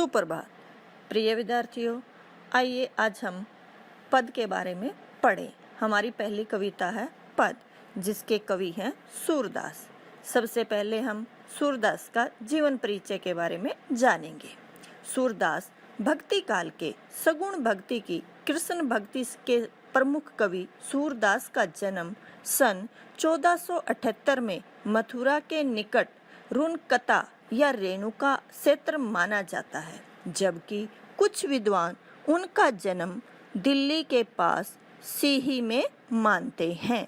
सुप्रभात प्रिय विद्यार्थियों, आइए आज हम पद के बारे में पढ़ें। हमारी पहली कविता है पद, जिसके कवि हैं सूरदास। सबसे पहले हम सूरदास का जीवन परिचय के बारे में जानेंगे। सूरदास भक्ति काल के सगुण भक्ति की कृष्ण भक्ति के प्रमुख कवि सूरदास का जन्म सन 1478 में मथुरा के निकट रुनकता या रेणुका क्षेत्र माना जाता है, जबकि कुछ विद्वान उनका जन्म दिल्ली के पास सीही में मानते हैं।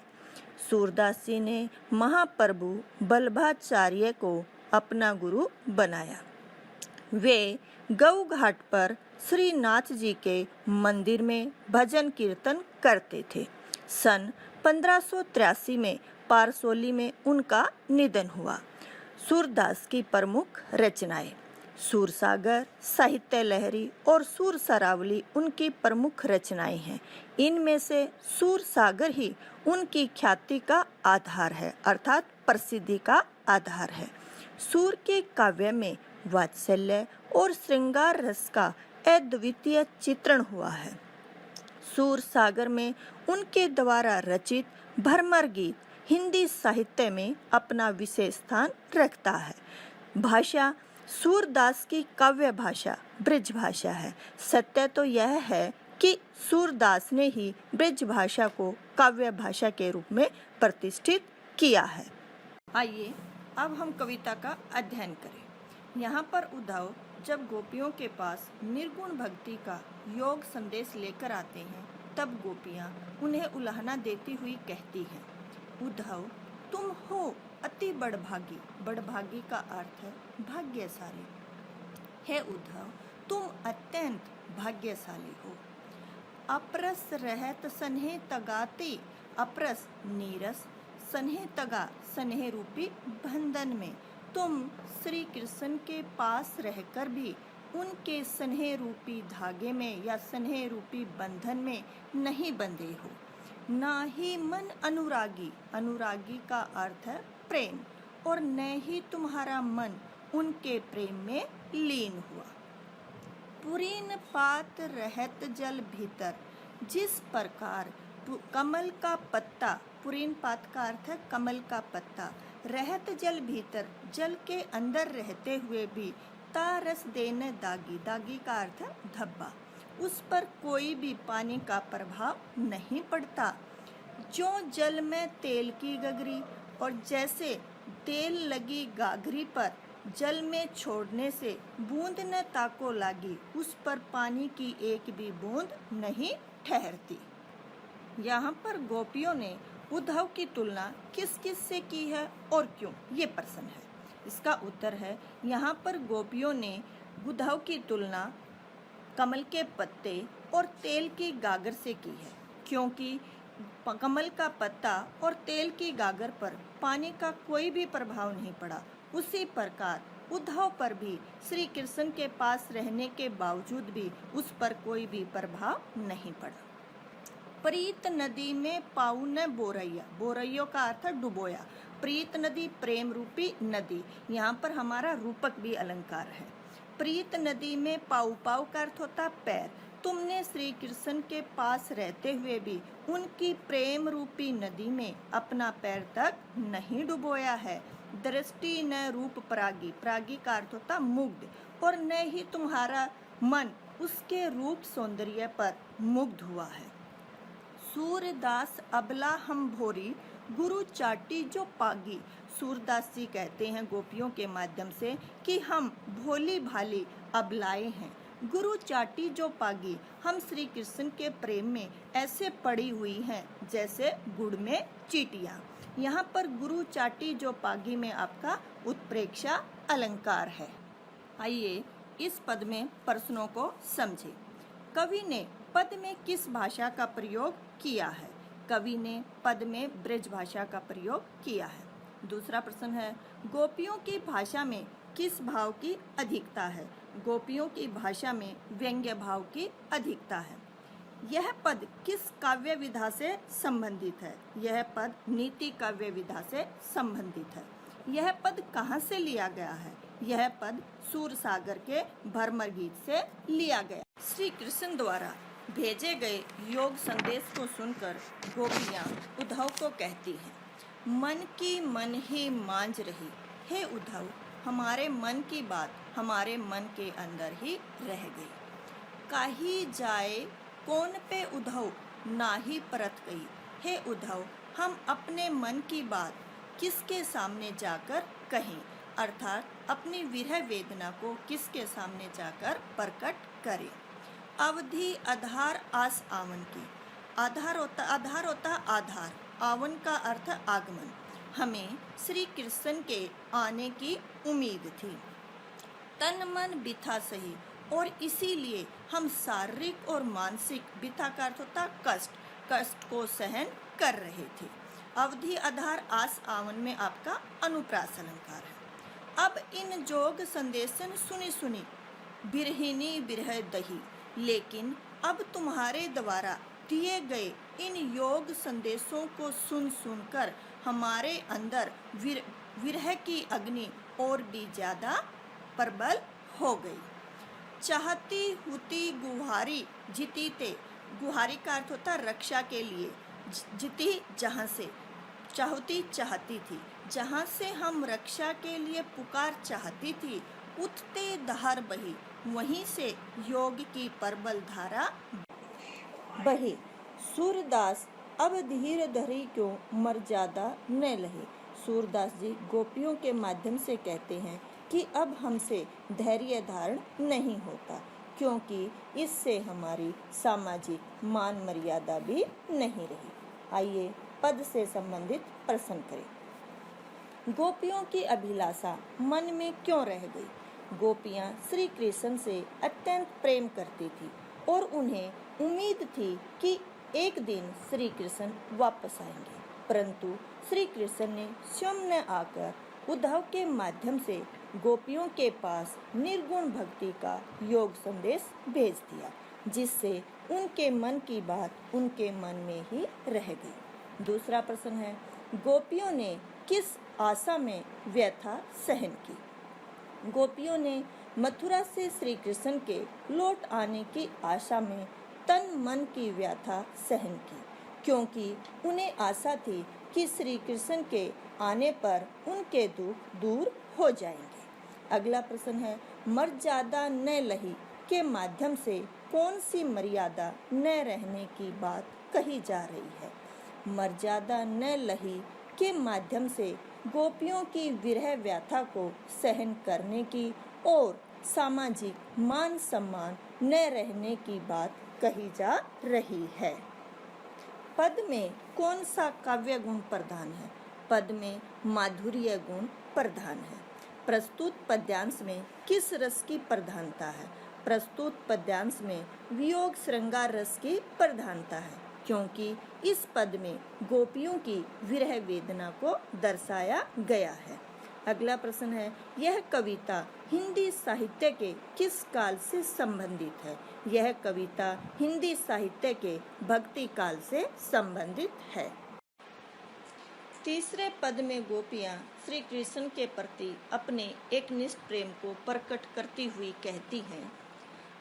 सूरदास जी ने महाप्रभु बल्लभाचार्य को अपना गुरु बनाया। वे गऊ घाट पर श्रीनाथ जी के मंदिर में भजन कीर्तन करते थे। सन 1583 में पारसोली में उनका निधन हुआ। सूरदास की प्रमुख रचनाएं सूरसागर, साहित्य लहरी और सूर सरावली उनकी प्रमुख रचनाएं हैं। इनमें से सूरसागर ही उनकी ख्याति का आधार है, अर्थात प्रसिद्धि का आधार है। सूर के काव्य में वात्सल्य और श्रृंगार रस का अद्वितीय चित्रण हुआ है। सूरसागर में उनके द्वारा रचित भ्रमर गीत हिंदी साहित्य में अपना विशेष स्थान रखता है। भाषा सूरदास की काव्य भाषा ब्रज भाषा है। सत्य तो यह है कि सूरदास ने ही ब्रज भाषा को काव्य भाषा के रूप में प्रतिष्ठित किया है। आइए अब हम कविता का अध्ययन करें। यहाँ पर उद्धव जब गोपियों के पास निर्गुण भक्ति का योग संदेश लेकर आते हैं, तब गोपियाँ उन्हें उलाहना देती हुई कहती हैं, उद्धव तुम हो अति बड़भागी। बड़भागी का अर्थ है भाग्यशाली। हे उद्धव, तुम अत्यंत भाग्यशाली हो। अपरस रहत सन्हे तगाते, अपरस नीरस, सन्हे तगा सन्हे रूपी बंधन में तुम श्री कृष्ण के पास रहकर भी उनके सन्हे रूपी धागे में या सन्हे रूपी बंधन में नहीं बंधे हो। ना ही मन अनुरागी, अनुरागी का अर्थ है प्रेम, और न ही तुम्हारा मन उनके प्रेम में लीन हुआ। पुरीन पात रहत जल भीतर, जिस प्रकार कमल का पत्ता, पुरीन पात का अर्थ है कमल का पत्ता, रहत जल भीतर जल के अंदर रहते हुए भी तारस देने दागी, दागी का अर्थ है धब्बा, उस पर कोई भी पानी का प्रभाव नहीं पड़ता। जो जल में तेल की गगरी, और जैसे तेल लगी गागरी पर जल में छोड़ने से बूंद न ताको लागी, उस पर पानी की एक भी बूंद नहीं ठहरती। यहाँ पर गोपियों ने उद्धव की तुलना किस किस से की है और क्यों, ये प्रश्न है। इसका उत्तर है, यहाँ पर गोपियों ने उद्धव की तुलना कमल के पत्ते और तेल की गागर से की है, क्योंकि कमल का पत्ता और तेल की गागर पर पानी का कोई भी प्रभाव नहीं पड़ा। उसी प्रकार उद्धव पर भी श्री कृष्ण के पास रहने के बावजूद भी उस पर कोई भी प्रभाव नहीं पड़ा। प्रीत नदी में पाऊ न बोरैया, बोरैयो का अर्थ डुबोया। प्रीत नदी प्रेम रूपी नदी, यहाँ पर हमारा रूपक भी अलंकार है। प्रीत नदी में पाऊ, पाऊ का अर्थ होता पैर। तुमने श्री कृष्ण के पास रहते हुए भी उनकी प्रेम रूपी नदी में अपना पैर तक नहीं डुबोया है। दृष्टि न रूप परागी, परागी का अर्थ होता मुग्ध, और न ही तुम्हारा मन उसके रूप सौंदर्य पर मुग्ध हुआ है। सूरदास अबला हम भोरी, गुरु चाटी जो पागी। सूरदास जी कहते हैं गोपियों के माध्यम से कि हम भोली भाली अबलाएं हैं। गुरु चाटी जो पागी, हम श्री कृष्ण के प्रेम में ऐसे पड़ी हुई हैं जैसे गुड़ में चींटियाँ। यहाँ पर गुरु चाटी जो पागी में आपका उत्प्रेक्षा अलंकार है। आइए इस पद में प्रश्नों को समझें। कवि ने पद में किस भाषा का प्रयोग किया है? कवि ने पद में ब्रज भाषा का प्रयोग किया है। दूसरा प्रश्न है, गोपियों की भाषा में किस भाव की अधिकता है? गोपियों की भाषा में व्यंग्य भाव की अधिकता है। यह पद किस काव्य विधा से संबंधित है? यह पद नीति काव्य विधा से संबंधित है। यह पद कहाँ से लिया गया है? यह पद सूरसागर के भरमर गीत से लिया गया। श्री कृष्ण द्वारा भेजे गए योग संदेश को सुनकर गोपियाँ उद्धव को कहती हैं, मन की मन ही मांझ रही, हे उद्धव हमारे मन की बात हमारे मन के अंदर ही रह गई। काही जाए कौन पे उद्धव नाही परत गई, हे उद्धव हम अपने मन की बात किसके सामने जाकर कहें, अर्थात अपनी विरह वेदना को किसके सामने जाकर प्रकट करें। अवधि आधार आस आवन की, आधार होता आधार, आवन का अर्थ आगमन। हमें श्री कृष्ण के आने की उम्मीद थी। तन मन बिथा सही, और इसीलिए हम शारीरिक और मानसिक, बिथा का अर्थ होता कष्ट को सहन कर रहे थे। अवधि आधार आस आवन में आपका अनुप्रास अलंकार है। अब इन जोग संदेशन सुनी सुनी बिरहिनी बिरह दही, लेकिन अब तुम्हारे द्वारा दिए गए इन योग संदेशों को सुन सुनकर हमारे अंदर विरह की अग्नि और भी ज्यादा प्रबल हो गई। चाहती हुती गुहारी जीती ते, गुहारी का अर्थ होता रक्षा के लिए, जीती जहाँ से, चाहती चाहती थी, जहाँ से हम रक्षा के लिए पुकार चाहती थी, उठते दहार बही, वहीं से योग की प्रबल धारा बही। सूरदास अब धीर धरी क्यों मर्यादा न लहे। सूरदास जी गोपियों के माध्यम से कहते हैं कि अब हमसे धैर्य धारण नहीं होता, क्योंकि इससे हमारी सामाजिक मान मर्यादा भी नहीं रही। आइए पद से संबंधित प्रश्न करें। गोपियों की अभिलाषा मन में क्यों रह गई। गोपियाँ श्री कृष्ण से अत्यंत प्रेम करती थी और उन्हें उम्मीद थी कि एक दिन श्री कृष्ण वापस आएंगे, परंतु श्री कृष्ण ने स्वयं न आकर उद्धव के माध्यम से गोपियों के पास निर्गुण भक्ति का योग संदेश भेज दिया, जिससे उनके मन की बात उनके मन में ही रह गई। दूसरा प्रश्न है, गोपियों ने किस आशा में व्यथा सहन की। गोपियों ने मथुरा से श्री कृष्ण के लौट आने की आशा में तन मन की व्यथा सहन की, क्योंकि उन्हें आशा थी कि श्री कृष्ण के आने पर उनके दुख दूर हो जाएंगे। अगला प्रश्न है, मर्यादा न लही के माध्यम से कौन सी मर्यादा न रहने की बात कही जा रही है। मर्यादा न लही के माध्यम से गोपियों की विरह व्यथा को सहन करने की और सामाजिक मान सम्मान न रहने की बात कही जा रही है। पद में कौन सा काव्य गुण प्रधान है। पद में माधुर्य गुण प्रधान है। प्रस्तुत पद्यांश में किस रस की प्रधानता है। प्रस्तुत पद्यांश में वियोग श्रृंगार रस की प्रधानता है, क्योंकि इस पद में गोपियों की विरह वेदना को दर्शाया गया है। अगला प्रश्न है, यह कविता हिंदी साहित्य के किस काल से संबंधित है। यह कविता हिंदी साहित्य के भक्ति काल से संबंधित है। तीसरे पद में गोपियाँ श्री कृष्ण के प्रति अपने एकनिष्ठ प्रेम को प्रकट करती हुई कहती हैं,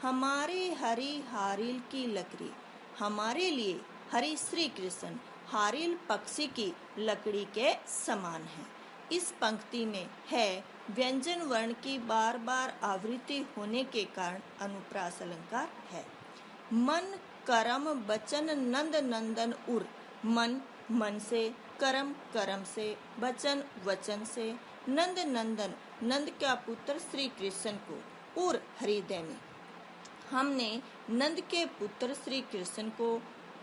हमारे हरि हारिल की लकड़ी, हमारे लिए हरि श्री कृष्ण हारिल पक्षी की लकड़ी के समान है। इस पंक्ति में है व्यंजन वर्ण की बार बार आवृत्ति होने के कारण अनुप्रास अलंकार है। मन करम बचन नंद नंदन उर, मन मन से, करम करम से, वचन वचन से, नंद नंदन नंद का पुत्र श्री कृष्ण को, उर हृदय में। हमने नंद के पुत्र श्री कृष्ण को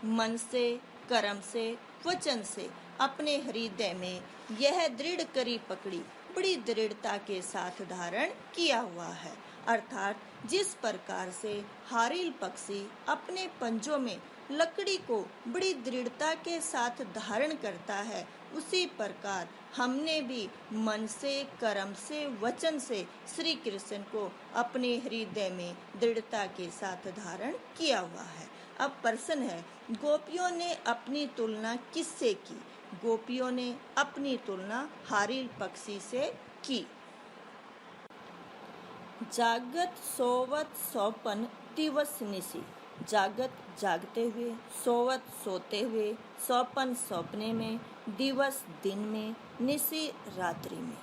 मन से, कर्म से, वचन से अपने हृदय में यह दृढ़ करी पकड़ी, बड़ी दृढ़ता के साथ धारण किया हुआ है। अर्थात जिस प्रकार से हारिल पक्षी अपने पंजों में लकड़ी को बड़ी दृढ़ता के साथ धारण करता है, उसी प्रकार हमने भी मन से, कर्म से, वचन से श्री कृष्ण को अपने हृदय में दृढ़ता के साथ धारण किया हुआ है। अब प्रश्न है, गोपियों ने अपनी तुलना किससे की। गोपियों ने अपनी तुलना हारिल पक्षी से की। जागत सोवत सौपन दिवस निसी। जागत जागते हुए, सोवत सोते हुए, सौपन सौपने में, दिवस दिन में, निसी रात्रि में।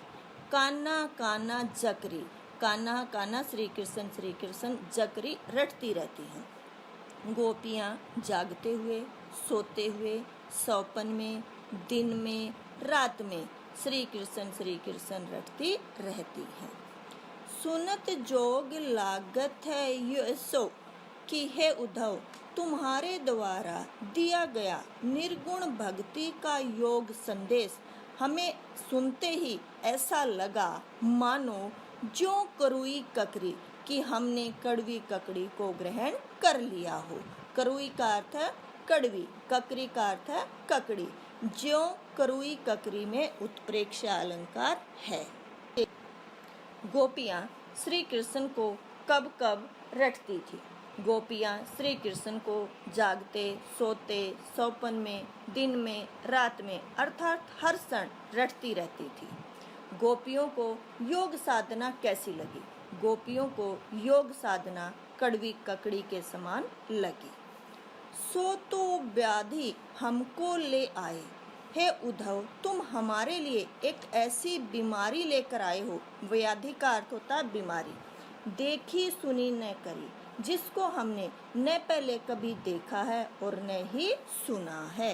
कान्हा कान्हा जकरी। कान्हा कान्हा श्री कृष्ण जकरी रटती रहती हैं। गोपियाँ जागते हुए, सोते हुए, सौपन में, दिन में, रात में श्री कृष्ण रटती रहती हैं। सुनत जोग लागत है ये सो कि हे उद्धव, तुम्हारे द्वारा दिया गया निर्गुण भक्ति का योग संदेश हमें सुनते ही ऐसा लगा मानो ज्यों करुई ककरी कि हमने कड़वी ककड़ी को ग्रहण कर लिया हो। करुई का अर्थ है कड़वी, ककरी का अर्थ है ककड़ी। ज्यों करुई ककरी में उत्प्रेक्ष अलंकार है। गोपियाँ श्री कृष्ण को कब कब रटती थी। गोपियाँ श्री कृष्ण को जागते, सोते, सौपन में, दिन में, रात में अर्थात हर क्षण रटती रहती थी। गोपियों को योग साधना कैसी लगी? गोपियों को योग साधना कड़वी ककड़ी के समान लगी। सो तो व्याधि हमको ले आए, हे उद्धव, तुम हमारे लिए एक ऐसी बीमारी लेकर आए हो। व्याधि का अर्थ होता है बीमारी। देखी सुनी न करी, जिसको हमने न पहले कभी देखा है और न ही सुना है।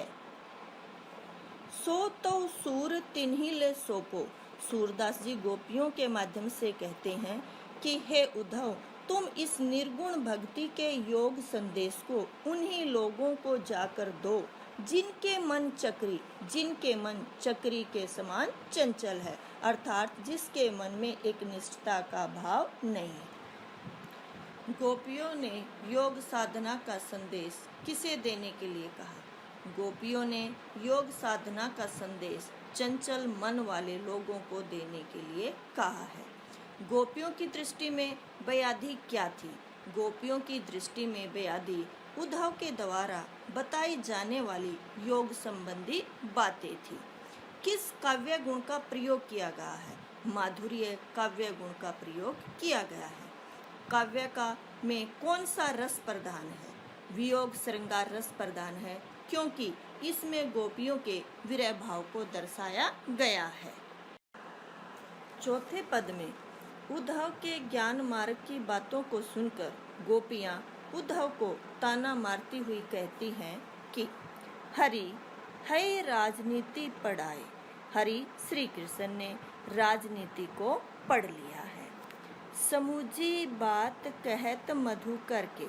सो तो सूर तिन्ही ले सोपो। सूरदास जी गोपियों के माध्यम से कहते हैं कि हे उद्धव, तुम इस निर्गुण भक्ति के योग संदेश को उन्हीं लोगों को जाकर दो जिनके मन चक्री के समान चंचल है, अर्थात जिसके मन में एक निष्ठा का भाव नहीं है। गोपियों ने योग साधना का संदेश किसे देने के लिए कहा? गोपियों ने योग साधना का संदेश चंचल मन वाले लोगों को देने के लिए कहा है। गोपियों की दृष्टि में व्याधि क्या थी? गोपियों की दृष्टि में व्याधि उद्धव के द्वारा बताई जाने वाली योग संबंधी बातें थी। किस काव्य गुण का प्रयोग किया गया है? माधुर्य काव्य गुण का प्रयोग किया गया है। काव्य का में कौन सा रस प्रधान है? वियोग श्रृंगार रस प्रधान है, क्योंकि इसमें गोपियों के विरह भाव को दर्शाया गया है। चौथे पद में उद्धव के ज्ञान मार्ग की बातों को सुनकर गोपियाँ उद्धव को ताना मारती हुई कहती हैं कि हरि है राजनीति पढ़ाए। हरि श्री कृष्ण ने राजनीति को पढ़ लिया है। समूजी बात कहत मधुकर के।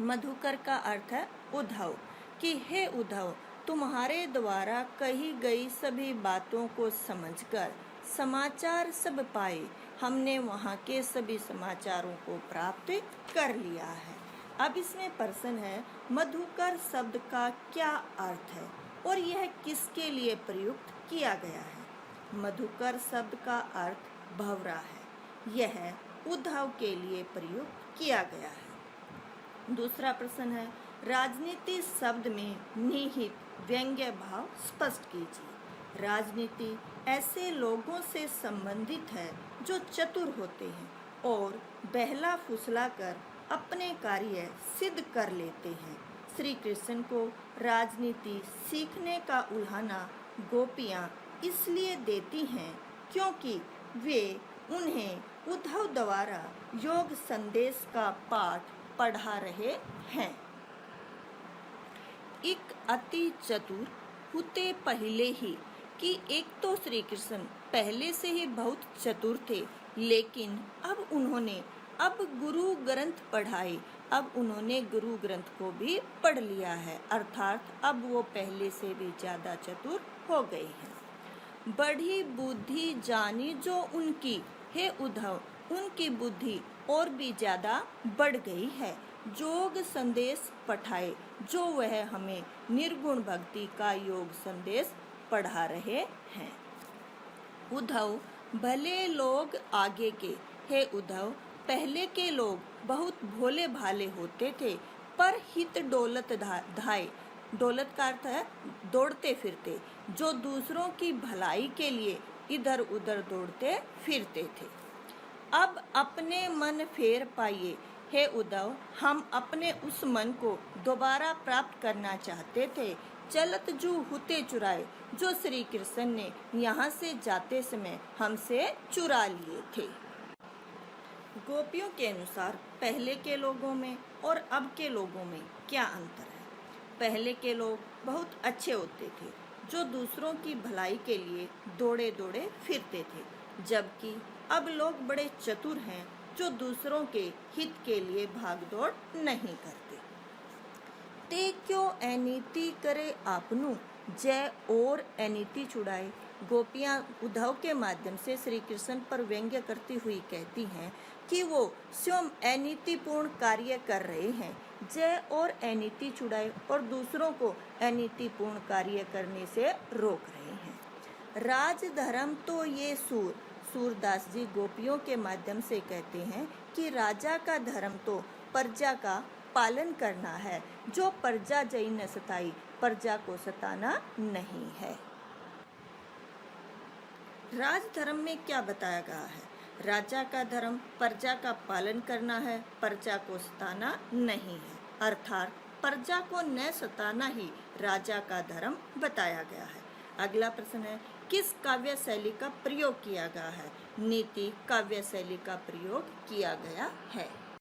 मधुकर का अर्थ है उद्धव, कि हे उद्धव, तुम्हारे द्वारा कही गई सभी बातों को समझकर समाचार सब पाए। हमने वहाँ के सभी समाचारों को प्राप्त कर लिया है। अब इसमें प्रश्न है, मधुकर शब्द का क्या अर्थ है और यह किसके लिए प्रयुक्त किया गया है? मधुकर शब्द का अर्थ भंवरा है। यह उद्धव के लिए प्रयुक्त किया गया है। दूसरा प्रश्न है, राजनीति शब्द में निहित व्यंग्य भाव स्पष्ट कीजिए। राजनीति ऐसे लोगों से संबंधित है जो चतुर होते हैं और बहला फुसला कर अपने कार्य सिद्ध कर लेते हैं। श्री कृष्ण को राजनीति सीखने का उल्हाना गोपियाँ इसलिए देती हैं क्योंकि वे उन्हें उद्धव द्वारा योग संदेश का पाठ पढ़ा रहे हैं। एक अति चतुर होते पहले ही, कि एक तो श्री कृष्ण पहले से ही बहुत चतुर थे, लेकिन अब गुरु ग्रंथ पढ़ाए, अब उन्होंने गुरु ग्रंथ को भी पढ़ लिया है, अर्थात अब वो पहले से भी ज्यादा चतुर हो गए हैं। बढ़ी बुद्धि जानी जो उनकी, हे उद्धव, उनकी बुद्धि और भी ज्यादा बढ़ गई है। योग संदेश पढ़ाए, जो वह हमें निर्गुण भक्ति का योग संदेश पढ़ा रहे हैं। उद्धव भले लोग आगे के, हे उद्धव, पहले के लोग बहुत भोले भाले होते थे, पर हित डोलत धाय। डोलत का अर्थ है दौड़ते फिरते, जो दूसरों की भलाई के लिए इधर उधर दौड़ते फिरते थे। अब अपने मन फेर पाइए। हे उद्धव, हम अपने उस मन को दोबारा प्राप्त करना चाहते थे, चलत जू हुते चुराए, जो श्री कृष्ण ने यहाँ से जाते समय हमसे चुरा लिए थे। गोपियों के अनुसार पहले के लोगों में और अब के लोगों में क्या अंतर है? पहले के लोग बहुत अच्छे होते थे, जो दूसरों की भलाई के लिए दौड़े दौड़े फिरते थे, जबकि अब लोग बड़े चतुर हैं, जो दूसरों के हित के लिए भागदौड़ नहीं करते। ते क्यों अनीति करे आपनु, जय और अनीति छुड़ाए। गोपियाँ उद्धव के माध्यम से श्री कृष्ण पर व्यंग्य करती हुई कहती हैं कि वो स्वयं अनीतिपूर्ण कार्य कर रहे हैं, जय और अनीति छुड़ाए, और दूसरों को अनीतिपूर्ण कार्य करने से रोक रहे हैं। राज धर्म तो ये सूरदास जी गोपियों के माध्यम से कहते हैं कि राजा का धर्म तो प्रजा का पालन करना है, जो प्रजा जई न सताई, प्रजा को सताना नहीं है। राजधर्म में क्या बताया गया है? राजा का धर्म प्रजा का पालन करना है, प्रजा को सताना नहीं है, अर्थात प्रजा को न सताना ही राजा का धर्म बताया गया है। अगला प्रश्न है, किस काव्य शैली का प्रयोग किया गया है? नीति काव्य शैली का प्रयोग किया गया है।